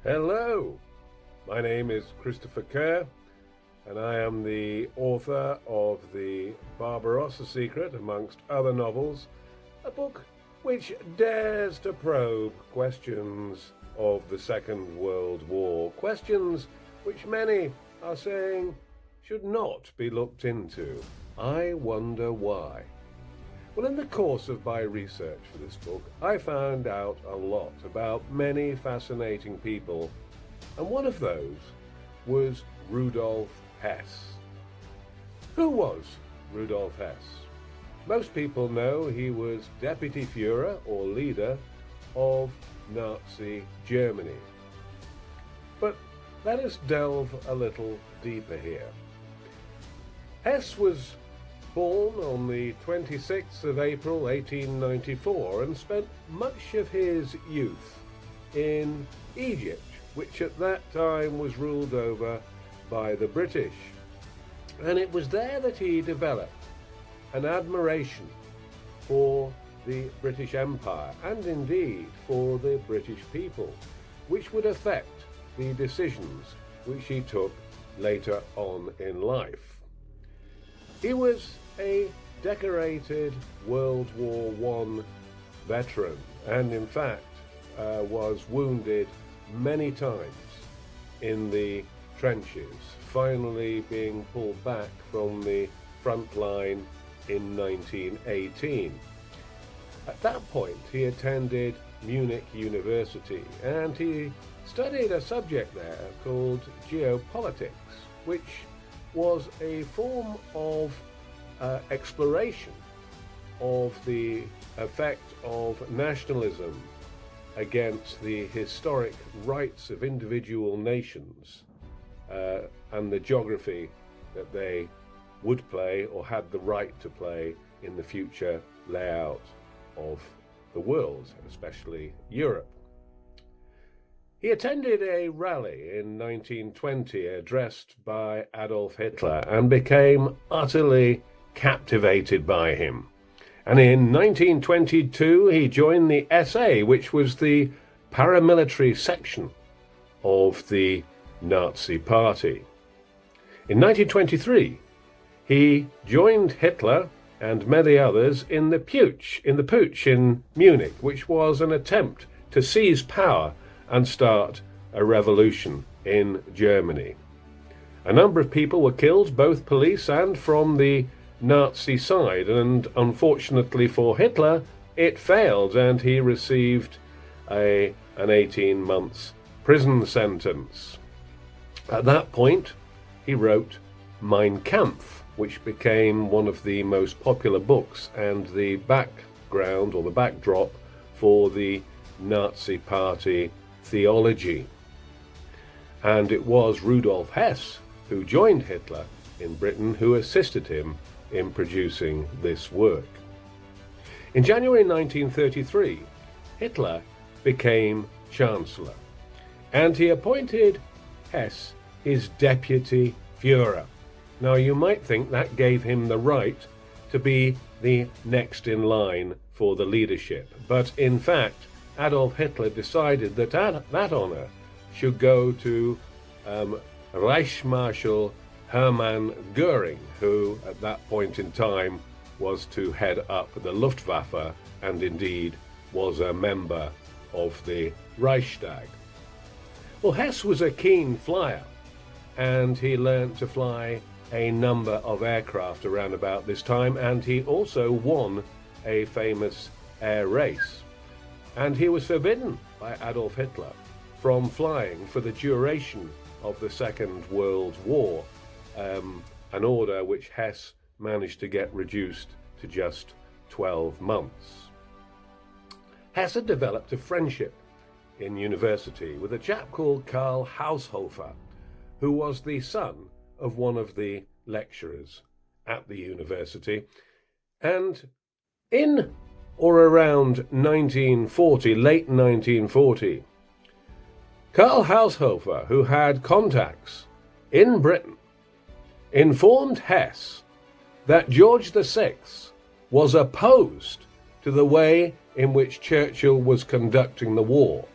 Hello, my name is Christopher Kerr, and I am the author of The Barbarossa Secret, amongst other novels, a book which dares to probe questions of the Second World War, questions which many are saying should not be looked into. I wonder why. Well, in the course of my research for this book, I found out a lot about many fascinating people, and one of those was Rudolf Hess. Who was Rudolf Hess? Most people know he was Deputy Führer, or leader, of Nazi Germany. But let us delve a little deeper here. Hess was born on the 26th of April 1894 and spent much of his youth in Egypt, which at that time was ruled over by the British. And it was there that he developed an admiration for the British Empire and indeed for the British people, which would affect the decisions which he took later on in life. He was a decorated World War I veteran and in fact was wounded many times in the trenches, finally being pulled back from the front line in 1918. At that point he attended Munich University and he studied a subject there called geopolitics, which was a form of exploration of the effect of nationalism against the historic rights of individual nations and the geography that they would play or had the right to play in the future layout of the world, especially Europe. He attended a rally in 1920 addressed by Adolf Hitler and became utterly captivated by him. And in 1922 he joined the SA, which was the paramilitary section of the Nazi Party. In 1923 he joined Hitler and many others in the putsch in Munich, which was an attempt to seize power and start a revolution in Germany. A number of people were killed, both police and from the Nazi side, and unfortunately for Hitler, it failed and he received an 18 months prison sentence. At that point, he wrote Mein Kampf, which became one of the most popular books and the background or the backdrop for the Nazi Party theology. And it was Rudolf Hess who joined Hitler in Britain who assisted him in producing this work. In January 1933, Hitler became Chancellor and he appointed Hess his Deputy Führer. Now you might think that gave him the right to be the next in line for the leadership, but in fact Adolf Hitler decided that that honor should go to Reichsmarschall Hermann Göring, who at that point in time was to head up the Luftwaffe and indeed was a member of the Reichstag. Well, Hess was a keen flyer and he learned to fly a number of aircraft around about this time, and he also won a famous air race. And he was forbidden by Adolf Hitler from flying for the duration of the Second World War, an order which Hess managed to get reduced to just 12 months. Hess had developed a friendship in university with a chap called Karl Haushofer, who was the son of one of the lecturers at the university. And in or around 1940, late 1940, Karl Haushofer, who had contacts in Britain, informed Hess that George VI was opposed to the way in which Churchill was conducting the war,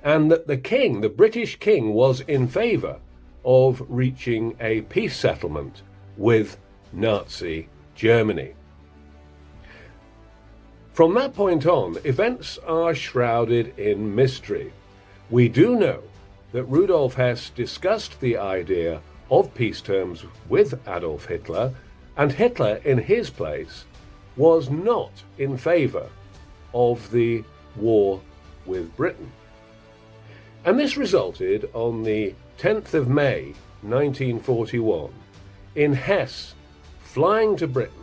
and that the king, the British king, was in favour of reaching a peace settlement with Nazi Germany. From that point on, events are shrouded in mystery. We do know that Rudolf Hess discussed the idea of peace terms with Adolf Hitler, and Hitler, in his place, was not in favour of the war with Britain. And this resulted on the 10th of May 1941 in Hess flying to Britain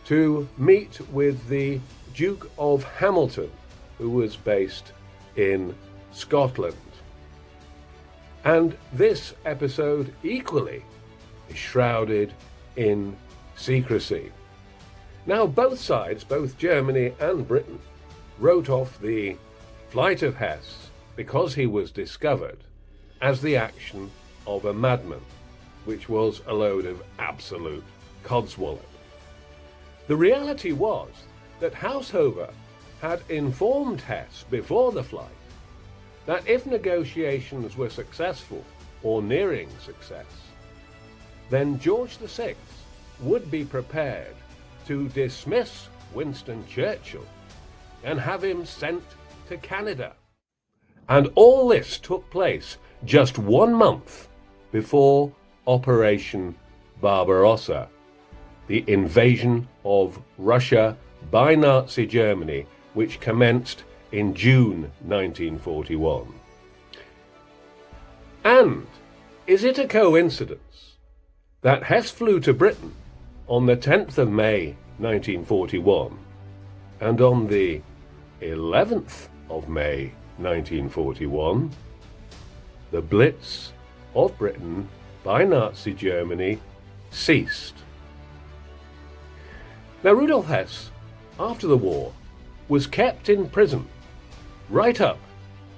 to meet with the Duke of Hamilton, who was based in Scotland. And this episode equally is shrouded in secrecy. Now, both sides, both Germany and Britain, wrote off the flight of Hess, because he was discovered, as the action of a madman, which was a load of absolute codswallop. The reality was that Haushofer had informed Hess before the flight that if negotiations were successful or nearing success, then George VI would be prepared to dismiss Winston Churchill and have him sent to Canada. And all this took place just 1 month before Operation Barbarossa, the invasion of Russia by Nazi Germany, which commenced in June 1941. And is it a coincidence that Hess flew to Britain on the 10th of May 1941, and on the 11th of May 1941, the Blitz of Britain by Nazi Germany ceased? Now, Rudolf Hess, after the war, was kept in prison right up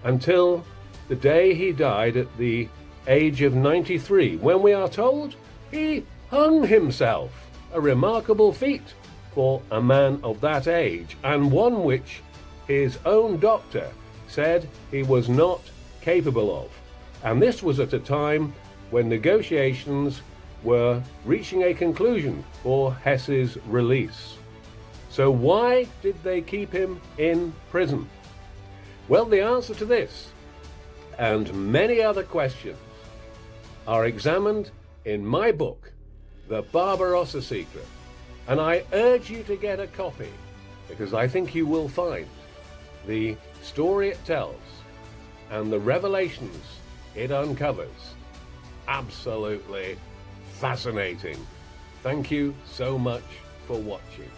until the day he died at the age of 93, when we are told he hung himself, a remarkable feat for a man of that age, and one which his own doctor said he was not capable of. And this was at a time when negotiations were reaching a conclusion for Hess's release. So why did they keep him in prison? Well, the answer to this and many other questions are examined in my book, The Barbarossa Secret, and I urge you to get a copy, because I think you will find the story it tells and the revelations it uncovers absolutely fascinating. Thank you so much for watching.